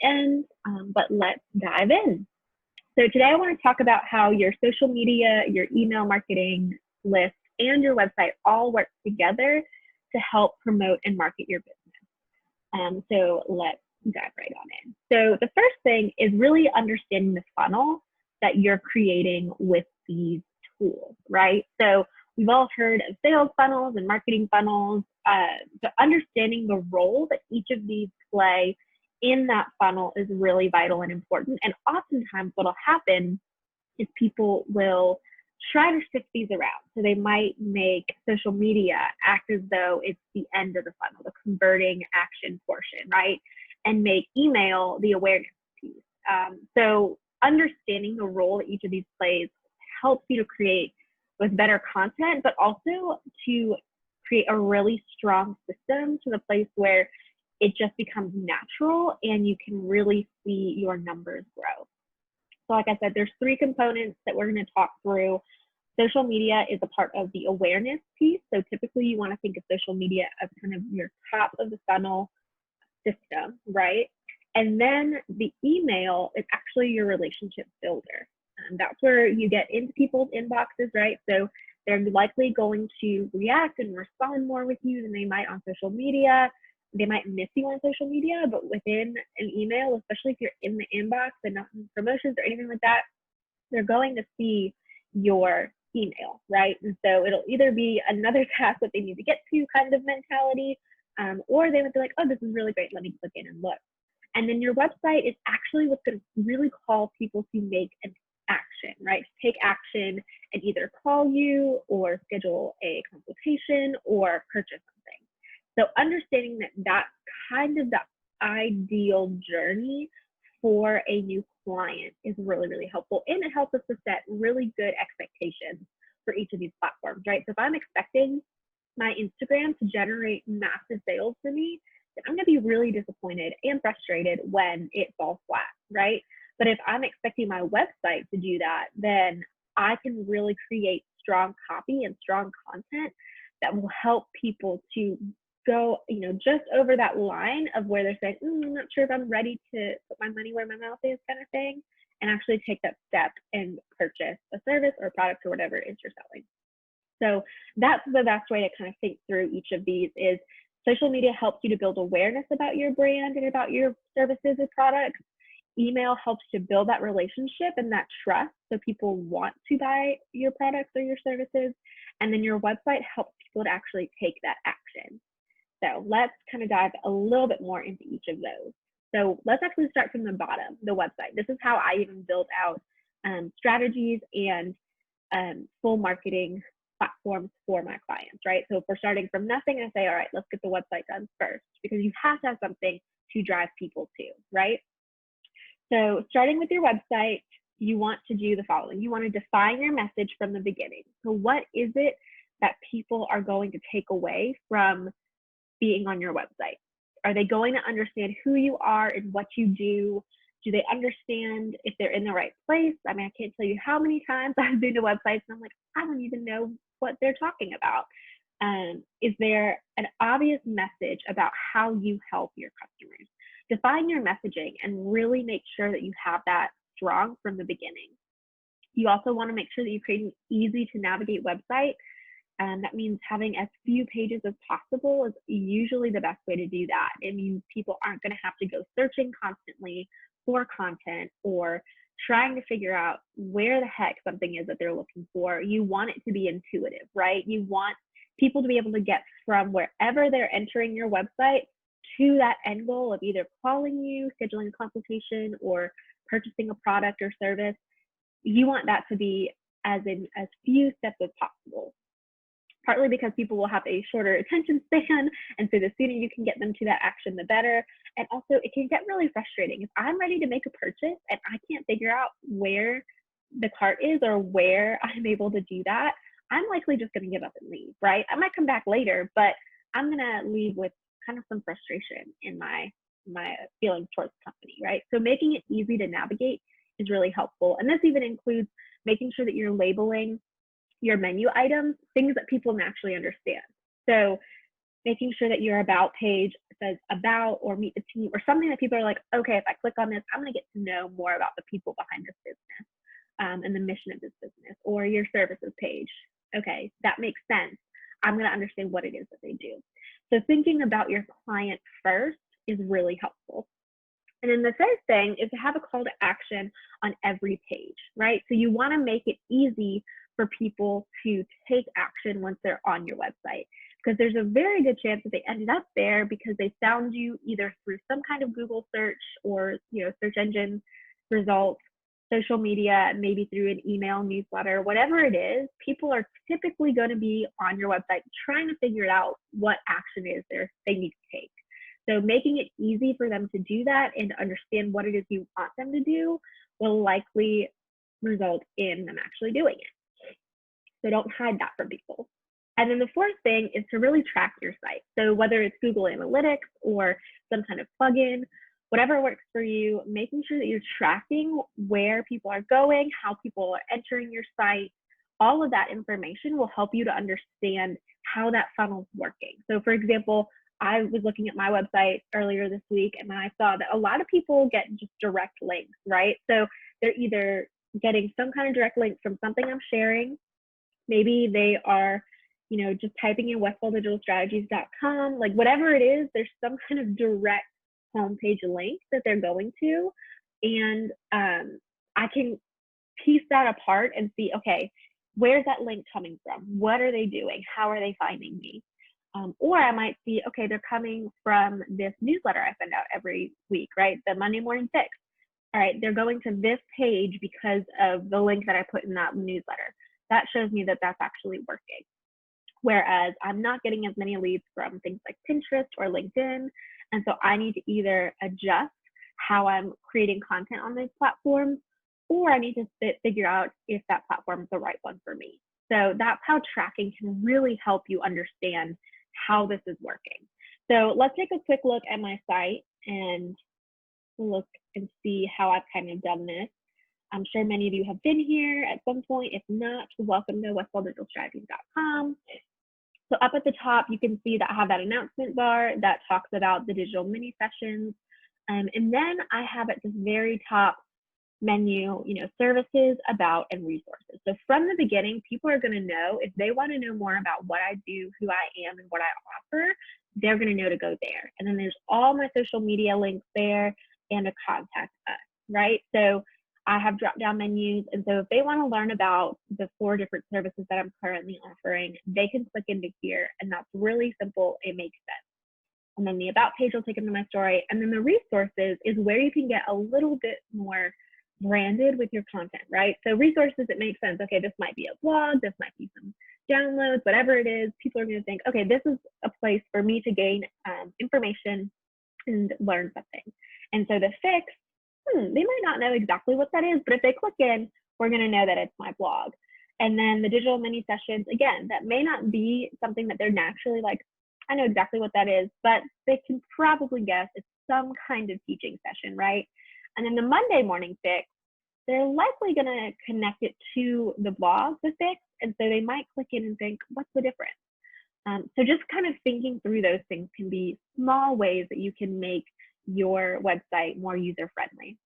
end, but let's dive in. So today I want to talk about how your social media, your email marketing list, and your website all work together to help promote and market your business. So let's dive right on in. So the first thing is really understanding the funnel that you're creating with these tools, right? So we've all heard of sales funnels and marketing funnels. So understanding the role that each of these play in that funnel is really vital and important. And oftentimes what'll happen is people will try to shift these around. So they might make social media act as though it's the end of the funnel, the converting action portion, right? And make email the awareness piece. So understanding the role that each of these plays helps you to create with better content, but also to create a really strong system to the place where it just becomes natural and you can really see your numbers grow. So like I said, there's three components that we're going to talk through. Social media is a part of the awareness piece. So typically you want to think of social media as kind of your top of the funnel system, right? And then the email is actually your relationship builder. That's where you get into people's inboxes, right? So they're likely going to react and respond more with you than they might on social media. They might miss you on social media, but within an email, especially if you're in the inbox and not in promotions or anything like that, they're going to see your email, right? And so it'll either be another task that they need to get to kind of mentality, or they would be like, oh, this is really great. Let me click in and look. And then your website is actually what's going to really call people to make an action, right? To take action and either call you or schedule a consultation or purchase something. So understanding that that's kind of the ideal journey for a new client is really, really helpful. And it helps us to set really good expectations for each of these platforms, right? So if I'm expecting my Instagram to generate massive sales for me, then I'm going to be really disappointed and frustrated when it falls flat, right? But if I'm expecting my website to do that, then I can really create strong copy and strong content that will help people to go, just over that line of where they're saying, I'm not sure if I'm ready to put my money where my mouth is kind of thing, and actually take that step and purchase a service or product or whatever it is you're selling. So that's the best way to kind of think through each of these is social media helps you to build awareness about your brand and about your services or products. Email helps to build that relationship and that trust so people want to buy your products or your services. And then your website helps people to actually take that action. So let's kind of dive a little bit more into each of those. So let's actually start from the bottom, the website. This is how I even build out strategies and full marketing platforms for my clients, right? So if we're starting from nothing, I say, all right, let's get the website done first, because you have to have something to drive people to, right? So starting with your website, you want to do the following. You want to define your message from the beginning. So what is it that people are going to take away from being on your website? Are they going to understand who you are and what you do? Do they understand if they're in the right place? I mean, I can't tell you how many times I've been to websites and I'm like, I don't even know what they're talking about. Is there an obvious message about how you help your customers? Define your messaging and really make sure that you have that strong from the beginning. You also want to make sure that you create an easy to navigate website. That means having as few pages as possible is usually the best way to do that. It means people aren't going to have to go searching constantly for content or trying to figure out where the heck something is that they're looking for. You want it to be intuitive, right? You want people to be able to get from wherever they're entering your website to that end goal of either calling you, scheduling a consultation, or purchasing a product or service. You want that to be as few steps as possible. Partly because people will have a shorter attention span, and so the sooner you can get them to that action, the better. And also, it can get really frustrating. If I'm ready to make a purchase and I can't figure out where the cart is or where I'm able to do that, I'm likely just going to give up and leave, right? I might come back later, but I'm going to leave with kind of some frustration in my feelings towards the company, right? So making it easy to navigate is really helpful. And this even includes making sure that you're labeling your menu items, things that people naturally understand. So making sure that your about page says about or meet the team or something that people are like, okay, if I click on this, I'm going to get to know more about the people behind this business and the mission of this business. Or your services page. Okay, that makes sense. I'm going to understand what it is that they do. So thinking about your client first is really helpful. And then the third thing is to have a call to action on every page, right? So you want to make it easy for people to take action once they're on your website, because there's a very good chance that they ended up there because they found you either through some kind of Google search or, search engine results, social media, maybe through an email newsletter, whatever it is. People are typically going to be on your website trying to figure out what action is there they need to take. So making it easy for them to do that and understand what it is you want them to do will likely result in them actually doing it. So don't hide that from people. And then the fourth thing is to really track your site. So whether it's Google Analytics or some kind of plugin, whatever works for you, making sure that you're tracking where people are going, how people are entering your site, all of that information will help you to understand how that funnel's working. So for example, I was looking at my website earlier this week and I saw that a lot of people get just direct links, right? So they're either getting some kind of direct link from something I'm sharing. Maybe they are, just typing in westfalldigitalstrategies.com, like whatever it is, there's some kind of direct homepage link that they're going to. And I can piece that apart and see, okay, where's that link coming from? What are they doing? How are they finding me? Or I might see, okay, they're coming from this newsletter I send out every week, right? The Monday Morning Fix. All right, they're going to this page because of the link that I put in that newsletter. That shows me that that's actually working. Whereas I'm not getting as many leads from things like Pinterest or LinkedIn. And so I need to either adjust how I'm creating content on those platforms, or I need to figure out if that platform is the right one for me. So that's how tracking can really help you understand how this is working. So let's take a quick look at my site and look and see how I've kind of done this. I'm sure many of you have been here at some point. If not, welcome to westfalldigitalstrategies.com. So up at the top, you can see that I have that announcement bar that talks about the digital mini sessions. And then I have at the very top menu, services, about, and resources. So from the beginning, people are going to know if they want to know more about what I do, who I am, and what I offer, they're going to know to go there. And then there's all my social media links there and to contact us, right? So I have drop-down menus. And so if they want to learn about the 4 different services that I'm currently offering, they can click into here. And that's really simple. It makes sense. And then the about page will take them to my story. And then the resources is where you can get a little bit more branded with your content, right? So resources, it makes sense. Okay, this might be a blog, this might be some downloads, whatever it is. People are going to think, okay, this is a place for me to gain information and learn something. And so the fix, they might not know exactly what that is, but if they click in, we're going to know that it's my blog. And then the digital mini sessions, again, that may not be something that they're naturally like, I know exactly what that is, but they can probably guess it's some kind of teaching session, right? And then the Monday Morning Fix, they're likely going to connect it to the blog, the fix, and so they might click in and think, what's the difference? So just kind of thinking through those things can be small ways that you can make your website more user-friendly.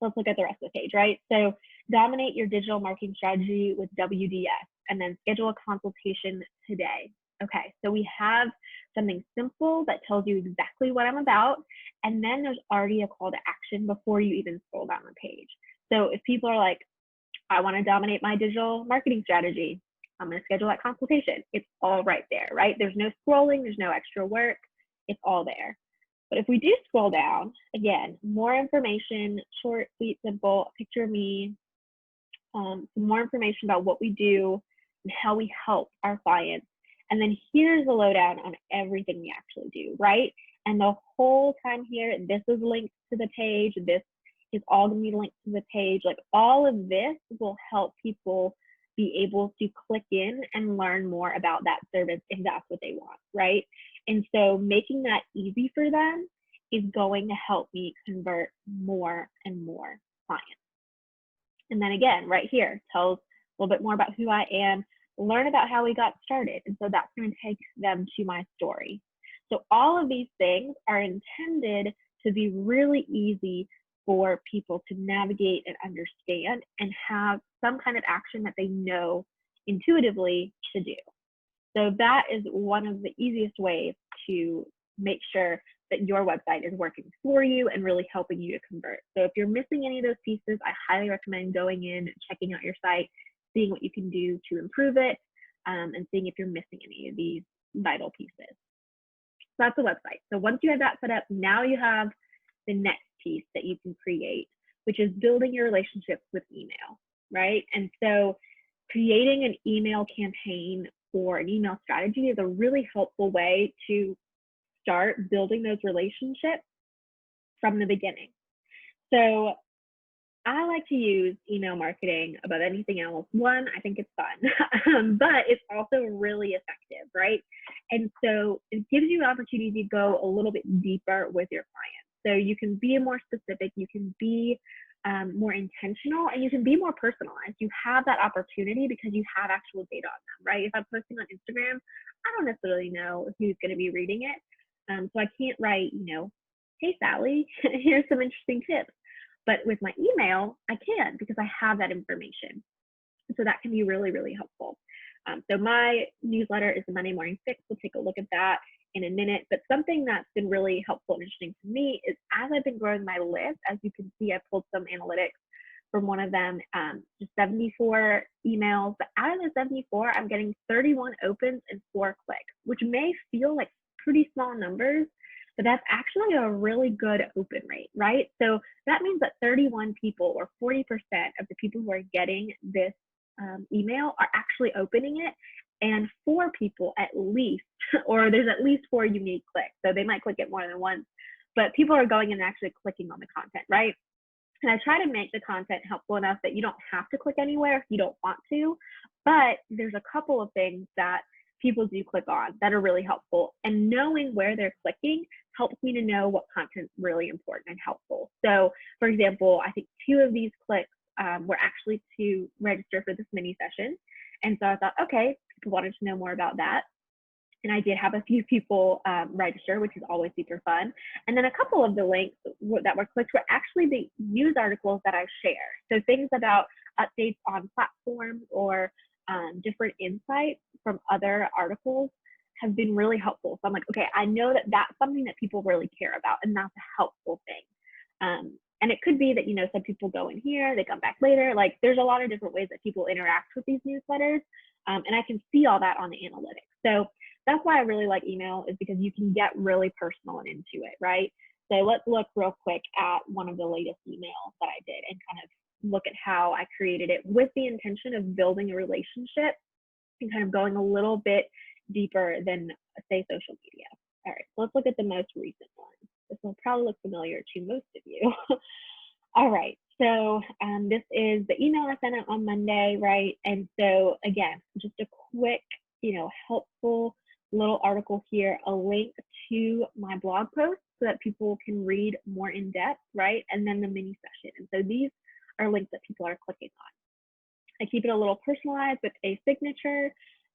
Let's look at the rest of the page, right? So dominate your digital marketing strategy with WDS, and then schedule a consultation today. Okay, so we have something simple that tells you exactly what I'm about, and then there's already a call to action before you even scroll down the page. So if people are like, I want to dominate my digital marketing strategy, I'm going to schedule that consultation. It's all right there, right? There's no scrolling, there's no extra work, it's all there. But if we do scroll down, again, more information, short, sweet, simple, picture of me, some more information about what we do and how we help our clients. And then here's the lowdown on everything we actually do, right? And the whole time here, this is linked to the page. This is all going to be linked to the page. Like all of this will help people be able to click in and learn more about that service if that's what they want, right? And so making that easy for them is going to help me convert more and more clients. And then again, right here, tells a little bit more about who I am, learn about how we got started. And so that's going to take them to my story. So all of these things are intended to be really easy for people to navigate and understand and have some kind of action that they know intuitively to do. So that is one of the easiest ways to make sure that your website is working for you and really helping you to convert. So if you're missing any of those pieces, I highly recommend going in, checking out your site, seeing what you can do to improve it, and seeing if you're missing any of these vital pieces. So that's the website. So once you have that set up, now you have the next piece that you can create, which is building your relationships with email, right? And so creating an email campaign or an email strategy is a really helpful way to start building those relationships from the beginning. So I like to use email marketing above anything else. One, I think it's fun, but it's also really effective, right? And so it gives you an opportunity to go a little bit deeper with your clients. So you can be more specific, you can be more intentional, and you can be more personalized. You have that opportunity because you have actual data on them, right? If I'm posting on Instagram, I don't necessarily know who's going to be reading it. So I can't write, hey, Sally, here's some interesting tips. But with my email, I can because I have that information. So that can be really, really helpful. So my newsletter is the Monday Morning Fix. We'll take a look at that in a minute. But something that's been really helpful and interesting to me is as I've been growing my list, as you can see, I pulled some analytics from one of them, just 74 emails. But out of the 74, I'm getting 31 opens and 4 clicks, which may feel like pretty small numbers, but that's actually a really good open rate, right? So that means that 31 people or 40% of the people who are getting this email are actually opening it, and 4 people at least, or there's at least 4 unique clicks. So they might click it more than once, but people are going and actually clicking on the content, right? And I try to make the content helpful enough that you don't have to click anywhere if you don't want to, but there's a couple of things that people do click on that are really helpful. And knowing where they're clicking helps me to know what content's really important and helpful. So for example, I think 2 of these clicks were actually to register for this mini session. And so I thought, okay, people wanted to know more about that. And I did have a few people register, which is always super fun. And then a couple of the links that were clicked were actually the news articles that I share. So things about updates on platforms or different insights from other articles have been really helpful. So I'm like, okay, I know that that's something that people really care about, and that's a helpful thing. And it could be that, some people go in here, they come back later. Like there's a lot of different ways that people interact with these newsletters. And I can see all that on the analytics. So that's why I really like email, is because you can get really personal and into it, right? So let's look real quick at one of the latest emails that I did and kind of look at how I created it with the intention of building a relationship and kind of going a little bit deeper than, say, social media. All right, so let's look at the most recent one. This will probably look familiar to most of you. All right, so this is the email I sent out on Monday, right? And so again, just a quick, helpful little article here, a link to my blog post so that people can read more in depth, right? And then the mini session. And so these are links that people are clicking on. I keep it a little personalized with a signature.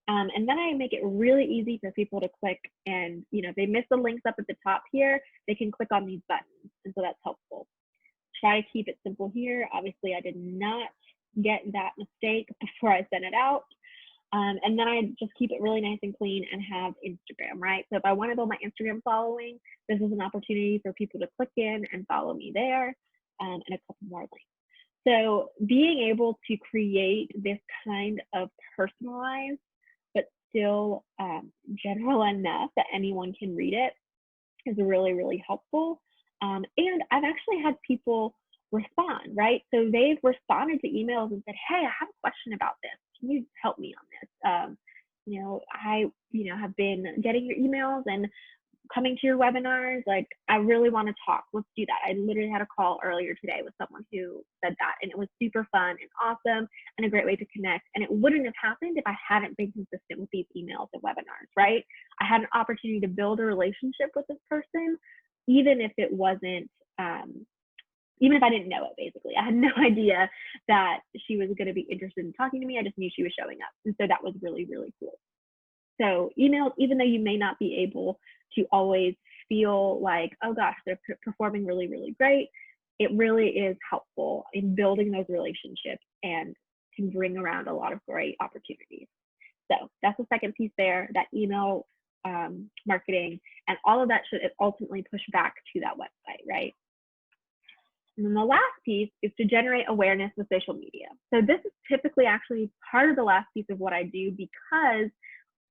And then I make it really easy for people to click, and if they miss the links up at the top here, they can click on these buttons, and so that's helpful. Try to keep it simple here. Obviously, I did not get that mistake before I sent it out. And then I just keep it really nice and clean and have Instagram, right? So if I want to build my Instagram following, this is an opportunity for people to click in and follow me there, and a couple more links. So being able to create this kind of personalized but still general enough that anyone can read it is really, really helpful. And I've actually had people respond, right? So they've responded to emails and said, hey, I have a question about this. Can you help me on this? I have been getting your emails and coming to your webinars. Like, I really want to talk. Let's do that. I literally had a call earlier today with someone who said that, and it was super fun and awesome and a great way to connect. And it wouldn't have happened if I hadn't been consistent with these emails and webinars, right? I had an opportunity to build a relationship with this person, even if it wasn't even if I didn't know it, basically. I had no idea that she was going to be interested in talking to me. I just knew she was showing up. And so that was really, really cool. So emails, even though you may not be able to always feel like, oh gosh, they're performing really, really great, it really is helpful in building those relationships and can bring around a lot of great opportunities. So that's the second piece there, that email marketing, and all of that should ultimately push back to that website, right? And then the last piece is to generate awareness with social media. So this is typically actually part of the last piece of what I do, because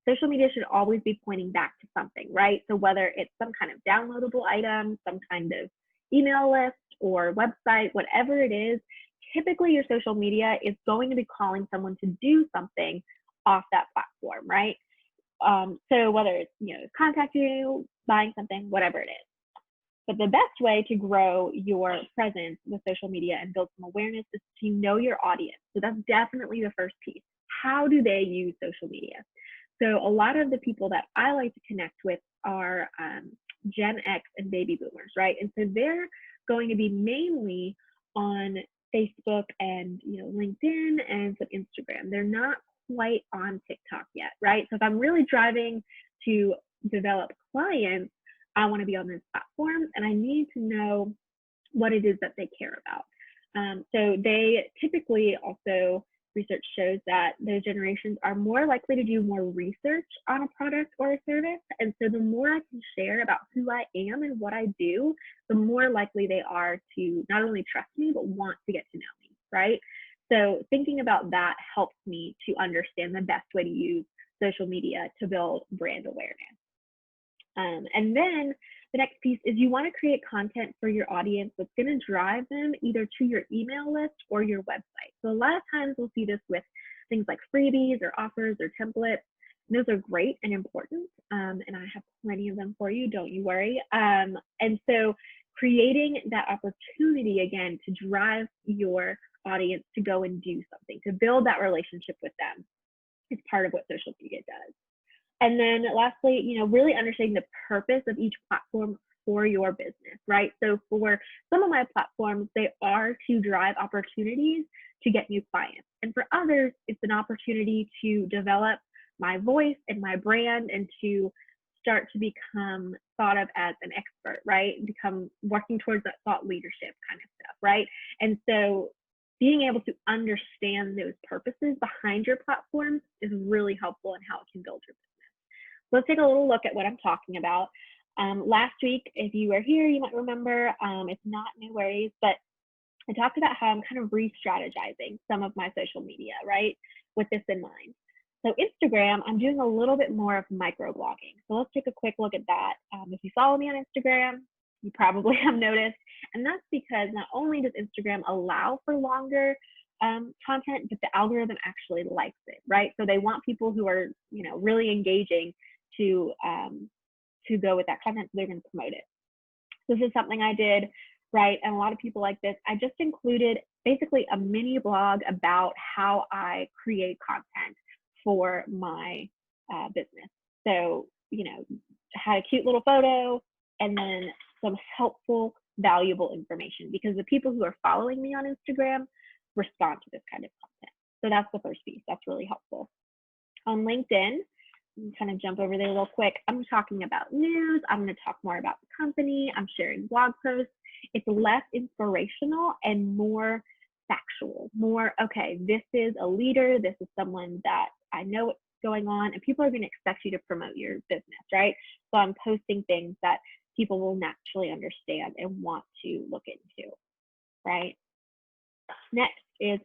social media should always be pointing back to something, right? So whether it's some kind of downloadable item, some kind of email list or website, whatever it is, typically your social media is going to be calling someone to do something off that platform, right? So whether it's, contacting you, buying something, whatever it is. But the best way to grow your presence with social media and build some awareness is to know your audience. So that's definitely the first piece. How do they use social media? So a lot of the people that I like to connect with are Gen X and baby boomers, right? And so they're going to be mainly on Facebook and LinkedIn and some Instagram. They're not quite on TikTok yet, right? So if I'm really driving to develop clients, I want to be on those platforms, and I need to know what it is that they care about. So they typically also, research shows that those generations are more likely to do more research on a product or a service. And so the more I can share about who I am and what I do, the more likely they are to not only trust me, but want to get to know me, right? So thinking about that helps me to understand the best way to use social media to build brand awareness. And then the next piece is you want to create content for your audience that's going to drive them either to your email list or your website. So a lot of times we'll see this with things like freebies or offers or templates. And those are great and important. And I have plenty of them for you, don't you worry. And so creating that opportunity, again, to drive your audience to go and do something, to build that relationship with them, is part of what social media does. And then lastly, really understanding the purpose of each platform for your business, right? So for some of my platforms, they are to drive opportunities to get new clients. And for others, it's an opportunity to develop my voice and my brand and to start to become thought of as an expert, right? Become working towards that thought leadership kind of stuff, right? And so being able to understand those purposes behind your platforms is really helpful in how it can build your business. Let's take a little look at what I'm talking about. Last week, if you were here, you might remember, if not, no worries, but I talked about how I'm kind of re-strategizing some of my social media, right, with this in mind. So Instagram, I'm doing a little bit more of microblogging. So let's take a quick look at that. If you follow me on Instagram, you probably have noticed, and that's because not only does Instagram allow for longer content, but the algorithm actually likes it, right? So they want people who are, really engaging to go with that content, so they're going to promote it. This is something I did, right? And a lot of people like this. I just included basically a mini blog about how I create content for my business. So, had a cute little photo and then some helpful, valuable information, because the people who are following me on Instagram respond to this kind of content. So that's the first piece. That's really helpful. On LinkedIn, kind of jump over there real quick. I'm talking about news. I'm going to talk more about the company. I'm sharing blog posts. It's less inspirational and more factual, more, okay, this is a leader. This is someone that I know what's going on, and people are going to expect you to promote your business, right? So I'm posting things that people will naturally understand and want to look into, right? Next is,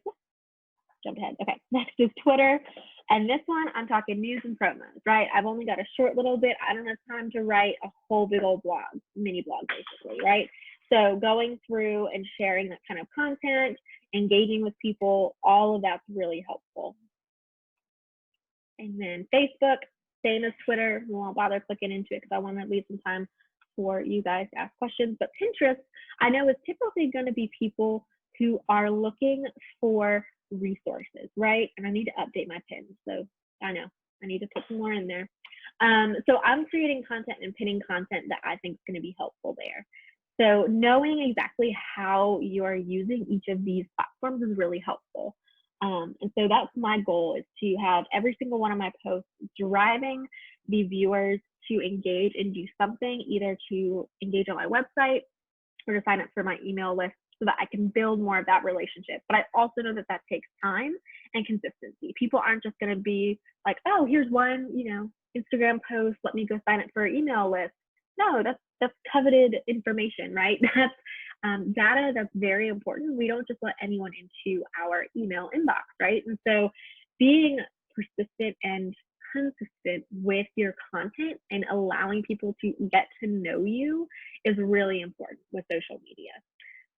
jump ahead. Okay, next is Twitter. And this one, I'm talking news and promos, right? I've only got a short little bit. I don't have time to write a whole big old blog, mini blog basically, right? So going through and sharing that kind of content, engaging with people, all of that's really helpful. And then Facebook, same as Twitter. We won't bother clicking into it because I want to leave some time for you guys to ask questions. But Pinterest, I know, is typically going to be people who are looking for resources, right? And I need to update my pins, so I know I need to put some more in there. So I'm creating content and pinning content that I think is going to be helpful there. So knowing exactly how you are using each of these platforms is really helpful. And so that's my goal, is to have every single one of my posts driving the viewers to engage and do something, either to engage on my website or to sign up for my email list, so that I can build more of that relationship. But I also know that that takes time and consistency. People aren't just going to be like, oh, here's one, Instagram post, let me go sign up for an email list. No, that's coveted information, right? That's data that's very important. We don't just let anyone into our email inbox, right? And so being persistent and consistent with your content and allowing people to get to know you is really important with social media.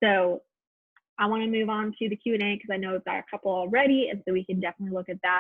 So I want to move on to the Q&A because I know we've got a couple already, and so we can definitely look at that.